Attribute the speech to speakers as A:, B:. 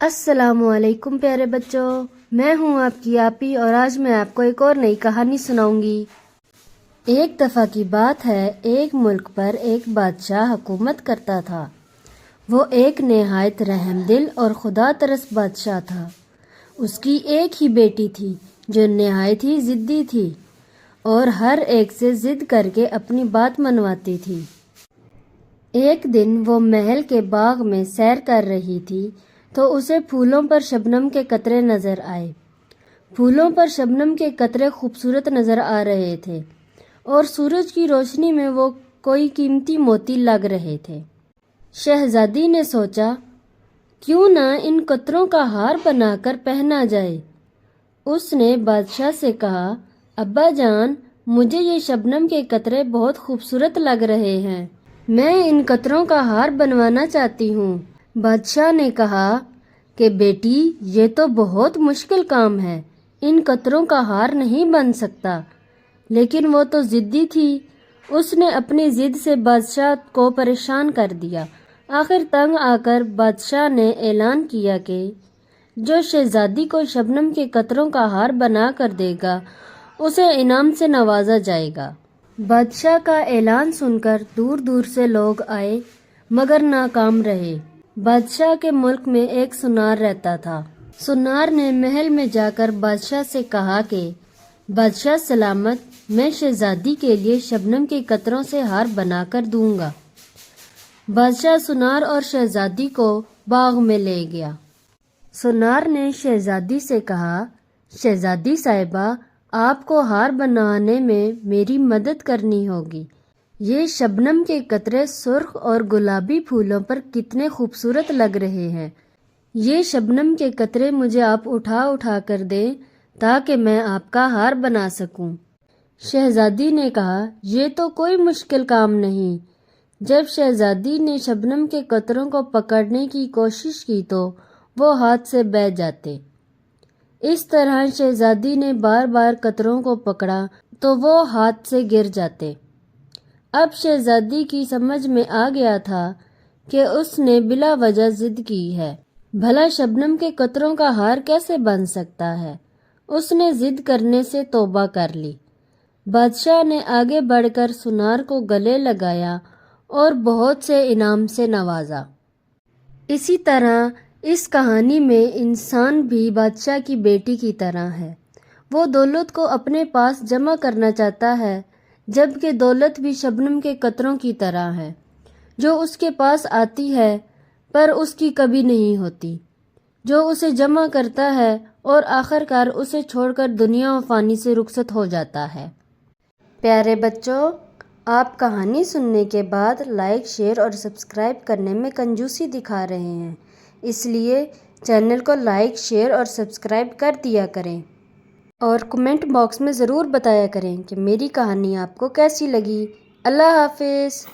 A: السلام علیکم پیارے بچوں، میں ہوں آپ کی آپی اور آج میں آپ کو ایک اور نئی کہانی سناؤں گی۔ ایک دفعہ کی بات ہے، ایک ملک پر ایک بادشاہ حکومت کرتا تھا۔ وہ ایک نہایت رحم دل اور خدا ترس بادشاہ تھا۔ اس کی ایک ہی بیٹی تھی جو نہایت ہی ضدی تھی اور ہر ایک سے ضد کر کے اپنی بات منواتی تھی۔ ایک دن وہ محل کے باغ میں سیر کر رہی تھی تو اسے پھولوں پر شبنم کے قطرے نظر آئے۔ پھولوں پر شبنم کے قطرے خوبصورت نظر آ رہے تھے اور سورج کی روشنی میں وہ کوئی قیمتی موتی لگ رہے تھے۔ شہزادی نے سوچا، کیوں نہ ان قطروں کا ہار بنا کر پہنا جائے۔ اس نے بادشاہ سے کہا، ابا جان، مجھے یہ شبنم کے قطرے بہت خوبصورت لگ رہے ہیں، میں ان قطروں کا ہار بنوانا چاہتی ہوں۔ بادشاہ نے کہا کہ بیٹی، یہ تو بہت مشکل کام ہے، ان قطروں کا ہار نہیں بن سکتا۔ لیکن وہ تو ضدی تھی، اس نے اپنی ضد سے بادشاہ کو پریشان کر دیا۔ آخر تنگ آ کر بادشاہ نے اعلان کیا کہ جو شہزادی کو شبنم کے قطروں کا ہار بنا کر دے گا اسے انعام سے نوازا جائے گا۔ بادشاہ کا اعلان سن کر دور دور سے لوگ آئے مگر ناکام رہے۔ بادشاہ کے ملک میں ایک سونار رہتا تھا۔ سونار نے محل میں جا کر بادشاہ سے کہا کہ بادشاہ سلامت، میں شہزادی کے لیے شبنم کے قطروں سے ہار بنا کر دوں گا۔ بادشاہ سونار اور شہزادی کو باغ میں لے گیا۔ سونار نے شہزادی سے کہا، شہزادی صاحبہ، آپ کو ہار بنانے میں میری مدد کرنی ہوگی۔ یہ شبنم کے قطرے سرخ اور گلابی پھولوں پر کتنے خوبصورت لگ رہے ہیں۔ یہ شبنم کے قطرے مجھے آپ اٹھا اٹھا کر دیں تاکہ میں آپ کا ہار بنا سکوں۔ شہزادی نے کہا، یہ تو کوئی مشکل کام نہیں۔ جب شہزادی نے شبنم کے قطروں کو پکڑنے کی کوشش کی تو وہ ہاتھ سے بہہ جاتے۔ اس طرح شہزادی نے بار بار قطروں کو پکڑا تو وہ ہاتھ سے گر جاتے۔ اب شہزادی کی سمجھ میں آ گیا تھا کہ اس نے بلا وجہ ضد کی ہے، بھلا شبنم کے قطروں کا ہار کیسے بن سکتا ہے۔ اس نے ضد کرنے سے توبہ کر لی۔ بادشاہ نے آگے بڑھ کر سونار کو گلے لگایا اور بہت سے انعام سے نوازا۔ اسی طرح اس کہانی میں انسان بھی بادشاہ کی بیٹی کی طرح ہے۔ وہ دولت کو اپنے پاس جمع کرنا چاہتا ہے، جبکہ دولت بھی شبنم کے قطروں کی طرح ہے جو اس کے پاس آتی ہے پر اس کی کبھی نہیں ہوتی، جو اسے جمع کرتا ہے اور آخر کار اسے چھوڑ کر دنیا و فانی سے رخصت ہو جاتا ہے۔ پیارے بچوں، آپ کہانی سننے کے بعد لائک، شیئر اور سبسکرائب کرنے میں کنجوسی دکھا رہے ہیں، اس لیے چینل کو لائک، شیئر اور سبسکرائب کر دیا کریں اور کمنٹ باکس میں ضرور بتایا کریں کہ میری کہانی آپ کو کیسی لگی۔ اللہ حافظ۔